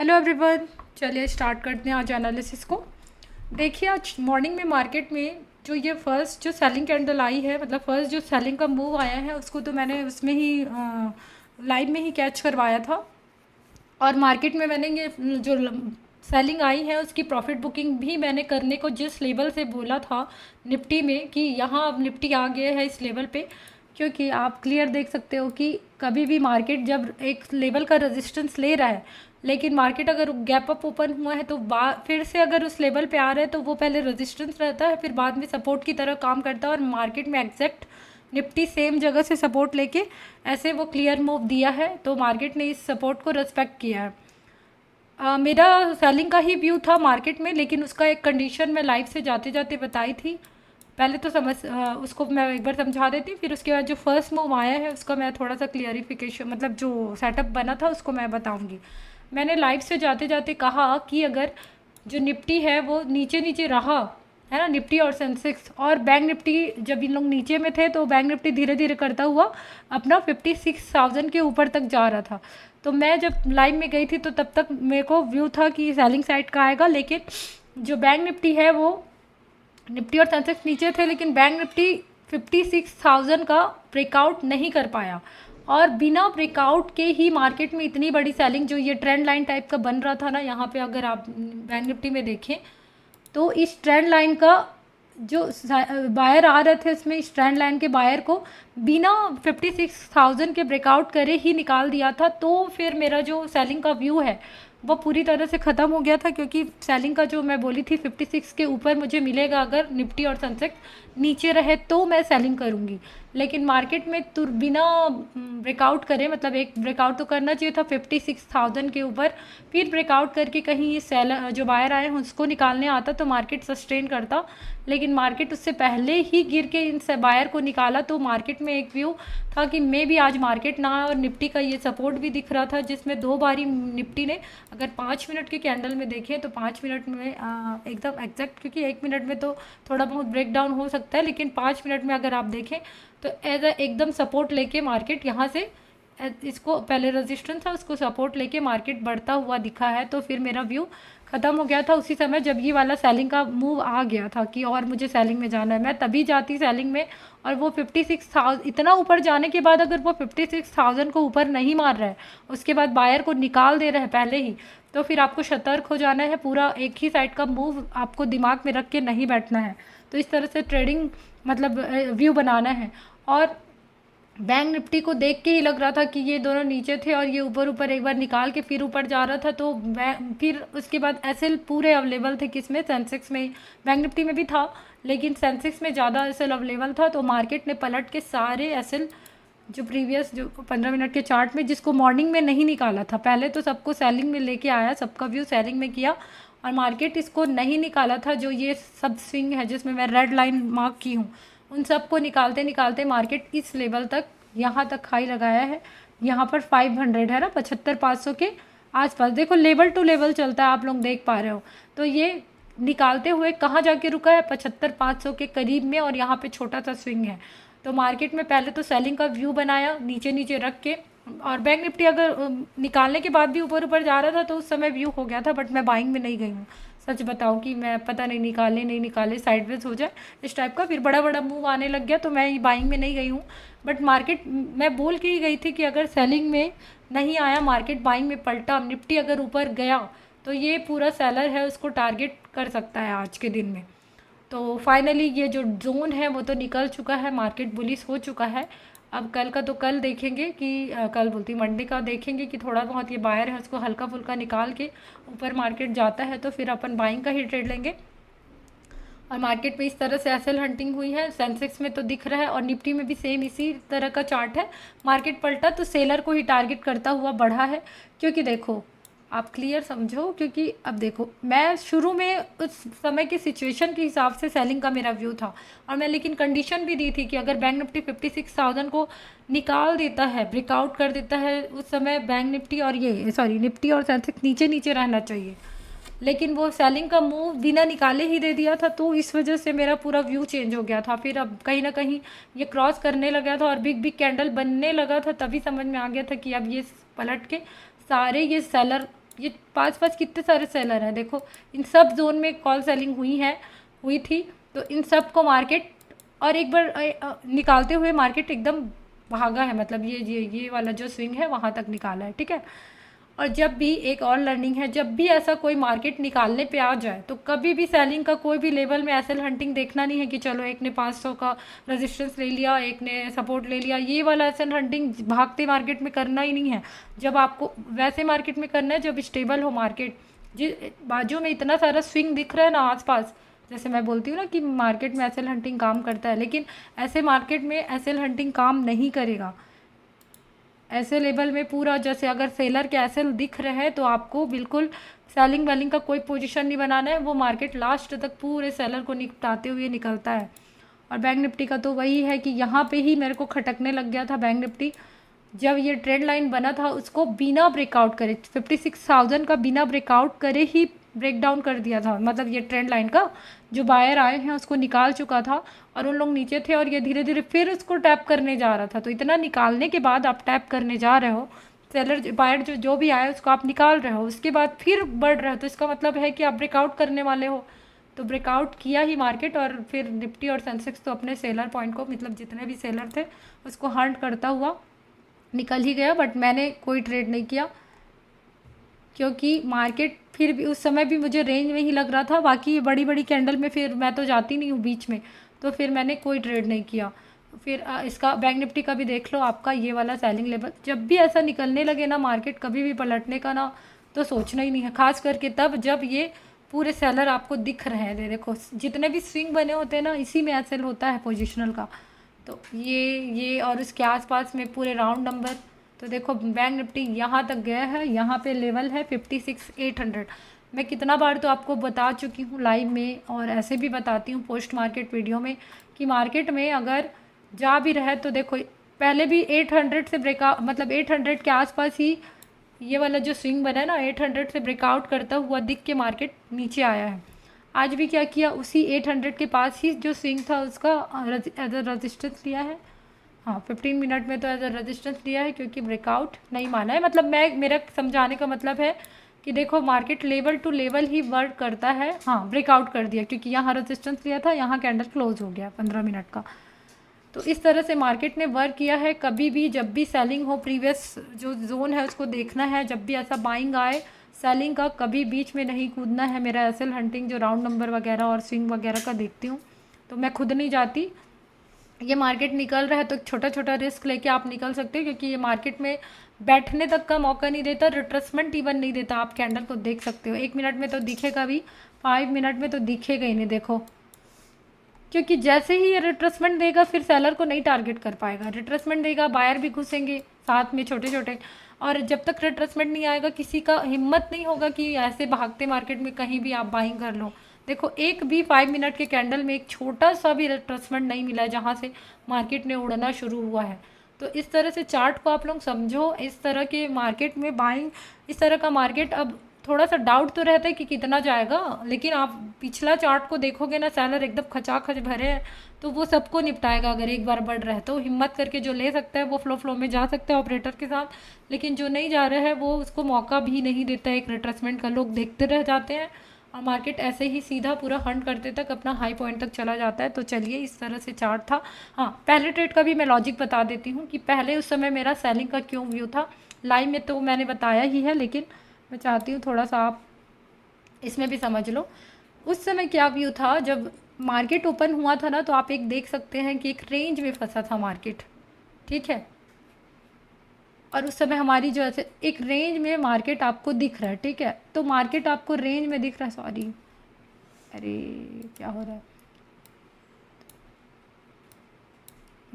Hello everyone. चलिए start करते हैं आज एनालिसिस को। देखिए आज मॉर्निंग में मार्केट में जो ये फर्स्ट जो सेलिंग कैंडल आई है, मतलब फर्स्ट जो सेलिंग का मूव आया है उसको तो मैंने उसमें ही लाइव में ही कैच करवाया था। और मार्केट में मैंने ये जो सेलिंग आई है उसकी प्रॉफिट बुकिंग भी मैंने करने को जिस लेवल से बोला था निफ्टी में कि यहाँ अब निफ्टी आ गया है इस लेवल पे, क्योंकि आप क्लियर देख सकते हो कि कभी भी मार्केट जब एक लेवल का रेजिस्टेंस ले रहा है, लेकिन मार्केट अगर गैप अप ओपन हुआ है तो फिर से अगर उस लेवल पे आ रहा है तो वो पहले रेजिस्टेंस रहता है, फिर बाद में सपोर्ट की तरह काम करता है। और मार्केट में एग्जैक्ट निफ्टी सेम जगह से सपोर्ट लेके ऐसे वो क्लियर मूव दिया है, तो मार्केट ने इस सपोर्ट को रेस्पेक्ट किया है। मेरा सेलिंग का ही व्यू था मार्केट में, लेकिन उसका एक कंडीशन मैं लाइव से जाते जाते बताई थी। पहले तो उसको मैं एक बार समझा देती, फिर उसके बाद जो फर्स्ट मूव आया है उसका मैं थोड़ा सा क्लियरिफिकेशन, मतलब जो सेटअप बना था उसको मैं बताऊंगी। मैंने लाइव से जाते जाते कहा कि अगर जो निफ्टी है वो नीचे नीचे रहा है ना, निफ्टी और सेंसेक्स और बैंक निफ्टी जब इन लोग नीचे में थे तो बैंक निफ्टी धीरे धीरे करता हुआ अपना 56,000 के ऊपर तक जा रहा था। तो मैं जब लाइव में गई थी तो तब तक मेरे को व्यू था कि सेलिंग साइड का आएगा, लेकिन जो बैंक निफ्टी है वो, निफ्टी और सेंसेक्स नीचे थे लेकिन बैंक निफ्टी 56,000 का ब्रेकआउट नहीं कर पाया। और बिना ब्रेकआउट के ही मार्केट में इतनी बड़ी सेलिंग, जो ये ट्रेंड लाइन टाइप का बन रहा था ना यहाँ पे, अगर आप बैंक निफ्टी में देखें तो इस ट्रेंड लाइन का जो बायर आ रहे थे उसमें इस ट्रेंड लाइन के बायर को बिना 56,000 के ब्रेकआउट करे ही निकाल दिया था। तो फिर मेरा जो सेलिंग का व्यू है वो पूरी तरह से ख़त्म हो गया था, क्योंकि सेलिंग का जो मैं बोली थी 56 के ऊपर मुझे मिलेगा अगर निफ्टी और सेंसेक्स नीचे रहे तो मैं सेलिंग करूँगी। लेकिन मार्केट में बिना ब्रेकआउट करे, मतलब एक ब्रेकआउट तो करना चाहिए था 56,000 के ऊपर, फिर ब्रेकआउट करके कहीं ये सेलर जो बायर आए हैं उसको निकालने आता तो मार्केट सस्टेन करता। लेकिन मार्केट उससे पहले ही गिर के इन बायर को निकाला, तो मार्केट में एक व्यू था कि मे भी आज मार्केट ना आए। और निफ्टी का ये सपोर्ट भी दिख रहा था जिसमें दो बारी निफ्टी ने, अगर 5 मिनट के कैंडल में देखें तो 5 मिनट में एकदम एग्जैक्ट, क्योंकि 1 मिनट में तो थोड़ा बहुत ब्रेक डाउन हो सकता है, लेकिन 5 मिनट में अगर आप देखें तो एज एकदम सपोर्ट लेके मार्केट यहाँ से इसको पहले रेजिस्टेंस था उसको सपोर्ट लेके मार्केट बढ़ता हुआ दिखा है। तो फिर मेरा व्यू ख़त्म हो गया था उसी समय जब ये वाला सेलिंग का मूव आ गया था कि और मुझे सेलिंग में जाना है, मैं तभी जाती सेलिंग में। और वो 56,000 इतना ऊपर जाने के बाद अगर वो 56,000 को ऊपर नहीं मार रहा है, उसके बाद बायर को निकाल दे रहा है पहले ही, तो फिर आपको सतर्क हो जाना है। पूरा एक ही साइड का मूव आपको दिमाग में रख के नहीं बैठना है। तो इस तरह से ट्रेडिंग मतलब व्यू बनाना है। और बैंक निफ्टी को देख के ही लग रहा था कि ये दोनों नीचे थे और ये ऊपर ऊपर एक बार निकाल के फिर ऊपर जा रहा था, तो फिर उसके बाद एसएल पूरे अवेलेबल थे, किसमें, सेंसेक्स में। बैंक निफ्टी में भी था लेकिन सेंसेक्स में ज़्यादा एसएल अवेलेबल था, तो मार्केट ने पलट के सारे एसएल जो प्रीवियस जो 15 मिनट के चार्ट में, जिसको मॉर्निंग में नहीं निकाला था, पहले तो सबको सेलिंग में लेके आया, सबका व्यू सेलिंग में किया, और मार्केट इसको नहीं निकाला था। जो ये सब स्विंग है जिसमें मैं रेड लाइन मार्क की हूँ, उन सबको निकालते निकालते मार्केट इस लेवल तक, यहाँ तक हाई लगाया है। यहाँ पर 500 है ना, 75,500 के आसपास, देखो लेवल टू लेवल चलता है, आप लोग देख पा रहे हो। तो ये निकालते हुए कहाँ जाके रुका है, 75,500 के करीब में, और यहाँ पे छोटा सा स्विंग है। तो मार्केट में पहले तो सेलिंग का व्यू बनाया नीचे नीचे रख के, और बैंक निफ्टी अगर निकालने के बाद भी ऊपर ऊपर जा रहा था तो उस समय व्यू हो गया था, बट मैं बाइंग में नहीं गई हूँ। सच बताऊँ कि मैं पता नहीं निकाले नहीं निकाले, साइडवेज हो जाए इस टाइप का, फिर बड़ा बड़ा मूव आने लग गया तो मैं बाइंग में नहीं गई हूँ। बट मार्केट मैं बोल के ही गई थी कि अगर सेलिंग में नहीं आया, मार्केट बाइंग में पलटा, निफ्टी अगर ऊपर गया तो ये पूरा सेलर है उसको टारगेट कर सकता है आज के दिन में। तो फाइनली ये जो जोन है वो तो निकल चुका है, मार्केट बुलिश हो चुका है। अब कल का तो कल देखेंगे कि कल बोलती मंडे का देखेंगे कि थोड़ा बहुत ये बायर है उसको हल्का फुल्का निकाल के ऊपर मार्केट जाता है तो फिर अपन बाइंग का ही ट्रेड लेंगे। और मार्केट में इस तरह से एसएल हंटिंग हुई है, सेंसेक्स में तो दिख रहा है और निफ्टी में भी सेम इसी तरह का चार्ट है। मार्केट पलटा तो सेलर को ही टारगेट करता हुआ बढ़ा है, क्योंकि देखो आप क्लियर समझो, क्योंकि अब देखो मैं शुरू में उस समय की सिचुएशन के हिसाब से सेलिंग का मेरा व्यू था, और मैं लेकिन कंडीशन भी दी थी कि अगर बैंक निफ्टी 56,000 को निकाल देता है, ब्रेकआउट कर देता है, उस समय बैंक निफ्टी और ये सॉरी निफ्टी और सेंसेक्स नीचे नीचे रहना चाहिए। लेकिन वो सेलिंग का मूव बिना निकाले ही दे दिया था, तो इस वजह से मेरा पूरा व्यू चेंज हो गया था। फिर अब कहीं ना कहीं ये क्रॉस करने लगा था और बिग बिग कैंडल बनने लगा था, तभी समझ में आ गया था कि अब ये पलट के सारे ये सेलर ये पास पास कितने सारे सेलर हैं, देखो इन सब जोन में कॉल सेलिंग हुई थी। तो इन सब को मार्केट और एक बार निकालते हुए मार्केट एकदम भागा है, मतलब ये वाला जो स्विंग है वहाँ तक निकाला है, ठीक है। और जब भी एक और लर्निंग है, जब भी ऐसा कोई मार्केट निकालने पे आ जाए तो कभी भी सेलिंग का कोई भी लेवल में एसएल हंटिंग देखना नहीं है कि चलो एक ने 500 का रेजिस्टेंस ले लिया, एक ने सपोर्ट ले लिया, ये वाला एसएल हंटिंग भागते मार्केट में करना ही नहीं है। जब आपको वैसे मार्केट में करना है जब स्टेबल हो मार्केट, जिस बाजू में इतना सारा स्विंग दिख रहा है ना आसपास, जैसे मैं बोलती हूँ ना कि मार्केट में एसएल हंटिंग काम करता है, लेकिन ऐसे मार्केट में एसएल हंटिंग काम नहीं करेगा। ऐसे लेवल में पूरा जैसे अगर सेलर के ऐसे दिख रहे हैं तो आपको बिल्कुल सेलिंग वेलिंग का कोई पोजीशन नहीं बनाना है, वो मार्केट लास्ट तक पूरे सेलर को निपटाते हुए निकलता है। और बैंक निफ्टी का तो वही है कि यहाँ पे ही मेरे को खटकने लग गया था बैंक निफ्टी, जब ये ट्रेंड लाइन बना था उसको बिना ब्रेकआउट करे 56,000 का बिना ब्रेकआउट करे ही ब्रेक डाउन कर दिया था, मतलब ये ट्रेंड लाइन का जो बायर आए हैं उसको निकाल चुका था और उन लोग नीचे थे और ये धीरे धीरे फिर उसको टैप करने जा रहा था। तो इतना निकालने के बाद आप टैप करने जा रहे हो, सेलर बायर जो भी आया उसको आप निकाल रहे हो, उसके बाद फिर बढ़ रहे हो, तो इसका मतलब है कि आप ब्रेकआउट करने वाले हो। तो ब्रेकआउट किया ही मार्केट और फिर निफ्टी और सेंसेक्स तो अपने सेलर पॉइंट को, मतलब जितने भी सेलर थे उसको हंट करता हुआ निकल ही गया। बट मैंने कोई ट्रेड नहीं किया क्योंकि मार्केट फिर भी उस समय भी मुझे रेंज में ही लग रहा था, बाकी बड़ी बड़ी कैंडल में फिर मैं तो जाती नहीं हूँ बीच में, तो फिर मैंने कोई ट्रेड नहीं किया। फिर इसका बैंक निफ्टी का भी देख लो, आपका ये वाला सेलिंग लेवल जब भी ऐसा निकलने लगे ना मार्केट कभी भी पलटने का ना, तो सोचना ही नहीं है, खास करके तब जब ये पूरे सेलर आपको दिख रहे हैं। देखो जितने भी स्विंग बने होते हैं ना इसी में एसएल होता है पोजिशनल का। तो ये और उसके आसपास में पूरे राउंड नंबर, तो देखो बैंक निफ्टी यहाँ तक गया है, यहाँ पे लेवल है 56,800। मैं कितना बार तो आपको बता चुकी हूँ लाइव में और ऐसे भी बताती हूँ पोस्ट मार्केट वीडियो में कि मार्केट में अगर जा भी रहे तो देखो पहले भी 800 से ब्रेकआउट, मतलब 800 के आसपास ही ये वाला जो स्विंग बना है ना 800 से ब्रेकआउट करता हुआ दिख के मार्केट नीचे आया है। आज भी क्या किया, उसी 800 के पास ही जो स्विंग था उसका एज अ रजिस्टेंस लिया है। हाँ 15 मिनट में तो एज अ रजिस्टेंस लिया है क्योंकि ब्रेकआउट नहीं माना है। मतलब मेरा समझाने का मतलब है कि देखो मार्केट लेवल टू लेवल ही वर्क करता है। हाँ ब्रेकआउट कर दिया क्योंकि यहाँ रजिस्टेंस लिया था, यहाँ कैंडल क्लोज हो गया 15 मिनट का। तो इस तरह से मार्केट ने वर्क किया है। कभी भी जब भी सेलिंग हो प्रीवियस जो जोन है उसको देखना है, जब भी ऐसा बाइंग आए सेलिंग का कभी बीच में नहीं कूदना है। मेरा एसएल हंटिंग जो राउंड नंबर वगैरह और स्विंग वगैरह का देखती हूँ तो मैं खुद नहीं जाती, ये मार्केट निकल रहा है तो छोटा छोटा रिस्क लेके आप निकल सकते हो क्योंकि ये मार्केट में बैठने तक का मौका नहीं देता, रिट्रेसमेंट इवन नहीं देता। आप कैंडल को देख सकते हो 1 मिनट में तो दिखेगा भी, 5 मिनट में तो दिखेगा ही नहीं। देखो क्योंकि जैसे ही ये रिट्रेसमेंट देगा फिर सेलर को नहीं टारगेट कर पाएगा, रिट्रेसमेंट देगा बायर भी घुसेंगे साथ में छोटे छोटे, और जब तक रिट्रेसमेंट नहीं आएगा किसी का हिम्मत नहीं होगा कि ऐसे भागते मार्केट में कहीं भी आप बाइंग कर लो। देखो एक भी 5 मिनट के कैंडल में एक छोटा सा भी रिट्रेसमेंट नहीं मिला है जहाँ से मार्केट ने उड़ना शुरू हुआ है। तो इस तरह से चार्ट को आप लोग समझो, इस तरह के मार्केट में बाइंग, इस तरह का मार्केट अब थोड़ा सा डाउट तो रहता है कि कितना जाएगा, लेकिन आप पिछला चार्ट को देखोगे ना सेलर एकदम खचाखच भरे हैं तो वो सबको निपटाएगा। अगर एक बार बढ़ रहा है तो हिम्मत करके जो ले सकता है वो फ्लो में जा सकता है ऑपरेटर के साथ, लेकिन जो नहीं जा रहा है वो उसको मौका भी नहीं देता है एक रिट्रेसमेंट का, लोग देखते रह जाते हैं और मार्केट ऐसे ही सीधा पूरा हंट करते तक अपना हाई पॉइंट तक चला जाता है। तो चलिए इस तरह से चार्ट था। हाँ पहले ट्रेड का भी मैं लॉजिक बता देती हूँ कि पहले उस समय मेरा सेलिंग का क्यों व्यू था। लाइव में तो मैंने बताया ही है, लेकिन मैं चाहती हूँ थोड़ा सा आप इसमें भी समझ लो। उस समय क्या व्यू था, जब मार्केट ओपन हुआ था ना तो आप एक देख सकते हैं कि एक रेंज में फंसा था मार्केट, ठीक है। और उस समय हमारी जो ऐसे एक रेंज में मार्केट आपको दिख रहा है, ठीक है। तो मार्केट आपको रेंज में दिख रहा है, सॉरी अरे क्या हो रहा है,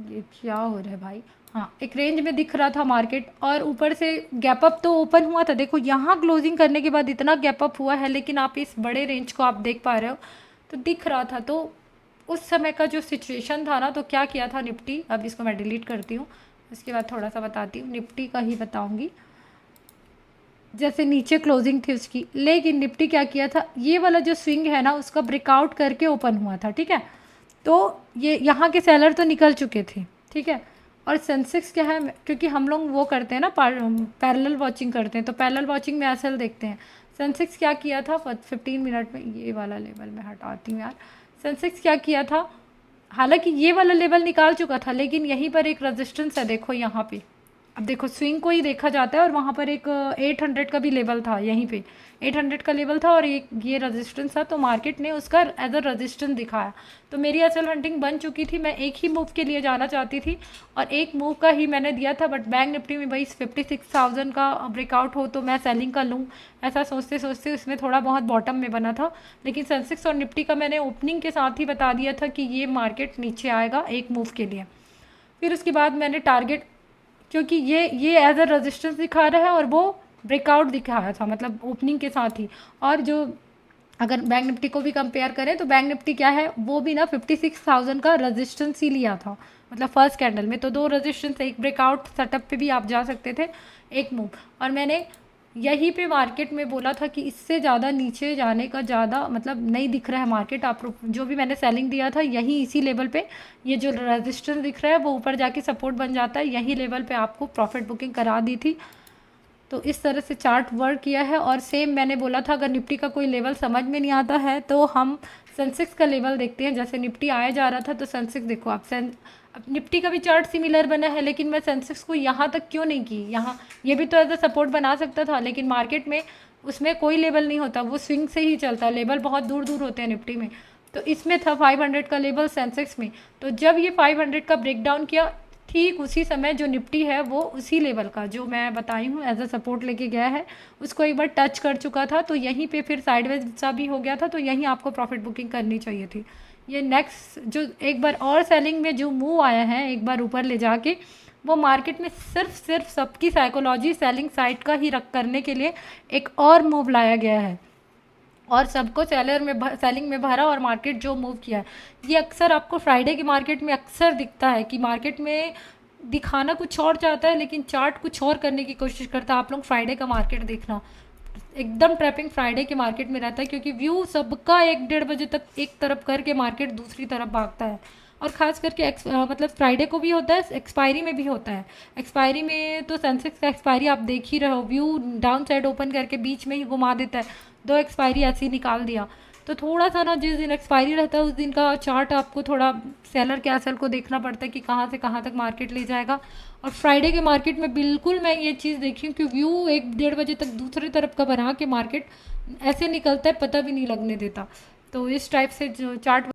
ये क्या हो रहा है भाई। हाँ एक रेंज में दिख रहा था मार्केट और ऊपर से गैप अप तो ओपन हुआ था। देखो यहाँ क्लोजिंग करने के बाद इतना गैप अप हुआ है, लेकिन आप इस बड़े रेंज को आप देख पा रहे हो तो दिख रहा था। तो उस समय का जो सिचुएशन था ना, तो क्या किया था निफ्टी, अब इसको मैं डिलीट करती हूँ उसके बाद थोड़ा सा बताती हूँ, निफ्टी का ही बताऊँगी। जैसे नीचे क्लोजिंग थी उसकी, लेकिन निफ्टी क्या किया था, ये वाला जो स्विंग है ना उसका ब्रेकआउट करके ओपन हुआ था, ठीक है। तो ये यहाँ के सेलर तो निकल चुके थे, ठीक है। और सेंसेक्स क्या है, क्योंकि हम लोग वो करते हैं ना, पैरेलल वॉचिंग करते हैं, तो पैरेलल वॉचिंग में ऐसा देखते हैं। सेंसेक्स क्या किया था 15 मिनट में, ये वाला लेवल मैं हटाती हूँ यार। सेंसेक्स क्या किया था, हालांकि ये वाला लेवल निकाल चुका था, लेकिन यहीं पर एक रेजिस्टेंस है, देखो यहाँ पे। अब देखो स्विंग को ही देखा जाता है, और वहाँ पर एक 800 का भी लेवल था, यहीं पे 800 का लेवल था और एक ये रेजिस्टेंस था, तो मार्केट ने उसका एज अ रेजिस्टेंस दिखाया। तो मेरी असल हंटिंग बन चुकी थी, मैं एक ही मूव के लिए जाना चाहती थी और एक मूव का ही मैंने दिया था, बट बैंक निफ्टी में भाई 56,000 का ब्रेकआउट हो तो मैं सेलिंग का लूँ, ऐसा सोचते सोचते उसमें थोड़ा बहुत बॉटम में बना था। लेकिन सेंसेक्स और निफ्टी का मैंने ओपनिंग के साथ ही बता दिया था कि ये मार्केट नीचे आएगा एक मूव के लिए। फिर उसके बाद मैंने टारगेट, क्योंकि ये एज अ रेजिस्टेंस दिखा रहा है और वो ब्रेकआउट दिखाया था, मतलब ओपनिंग के साथ ही। और जो अगर बैंक निफ्टी को भी कंपेयर करें तो बैंक निफ्टी क्या है, वो भी ना 56,000 का रेजिस्टेंस ही लिया था, मतलब फर्स्ट कैंडल में। तो दो रेजिस्टेंस, एक ब्रेकआउट सेटअप पे भी आप जा सकते थे, एक मूव। और मैंने यहीं पे मार्केट में बोला था कि इससे ज़्यादा नीचे जाने का ज़्यादा मतलब नहीं दिख रहा है मार्केट। आप जो भी मैंने सेलिंग दिया था यहीं इसी लेवल पे, ये जो रेजिस्टेंस दिख रहा है वो ऊपर जाके सपोर्ट बन जाता है, यही लेवल पे आपको प्रॉफिट बुकिंग करा दी थी। तो इस तरह से चार्ट वर्क किया है। और सेम मैंने बोला था अगर निफ्टी का कोई लेवल समझ में नहीं आता है तो हम सेंसेक्स का लेवल देखते हैं। जैसे निफ्टी आया जा रहा था तो सेंसेक्स देखो आप, अब निफ्टी का भी चार्ट सिमिलर बना है, लेकिन मैं सेंसेक्स को यहाँ तक क्यों नहीं की, यहाँ ये भी तो एज अ सपोर्ट बना सकता था, लेकिन मार्केट में उसमें कोई लेवल नहीं होता, वो स्विंग से ही चलता है, लेवल बहुत दूर दूर होते हैं निफ्टी में। तो इसमें था 500 का लेवल सेंसेक्स में। तो जब ये 500 का ब्रेक डाउन किया, ठीक उसी समय जो निफ्टी है वो उसी लेवल का जो मैं बताई हूँ एज अ सपोर्ट लेके गया है, उसको एक बार टच कर चुका था। तो यहीं पे फिर साइडवेज सा भी हो गया था, तो यहीं आपको प्रॉफिट बुकिंग करनी चाहिए थी। ये नेक्स्ट जो एक बार और सेलिंग में जो मूव आया है एक बार ऊपर ले जाके, वो मार्केट में सिर्फ सबकी साइकोलॉजी सेलिंग साइड का ही रख करने के लिए एक और मूव लाया गया है, और सबको सेलिंग में भरा और मार्केट जो मूव किया है। ये अक्सर आपको फ्राइडे की मार्केट में अक्सर दिखता है कि मार्केट में दिखाना कुछ और चाहता है लेकिन चार्ट कुछ और करने की कोशिश करता है। आप लोग फ्राइडे का मार्केट देखना, एकदम ट्रैपिंग फ्राइडे के मार्केट में रहता है, क्योंकि व्यू सबका 1-1:30 बजे तक एक तरफ करके मार्केट दूसरी तरफ भागता है। और ख़ास करके मतलब फ्राइडे को भी होता है, एक्सपायरी में भी होता है। एक्सपायरी में तो सेंसेक्स का एक्सपायरी आप देख ही रहे हो, व्यू डाउन साइड ओपन करके बीच में ही घुमा देता है, 2 एक्सपायरी ऐसे ही निकाल दिया। तो थोड़ा सा ना जिस दिन एक्सपायरी रहता है उस दिन का चार्ट आपको थोड़ा सेलर कैसल को देखना पड़ता है कि कहाँ से कहाँ तक मार्केट ले जाएगा। और फ्राइडे के मार्केट में बिल्कुल मैं ये चीज़ देखी हूँ कि व्यू 1-1:30 बजे तक दूसरी तरफ का बना के मार्केट ऐसे निकलता है, पता भी नहीं लगने देता। तो इस टाइप से जो चार्ट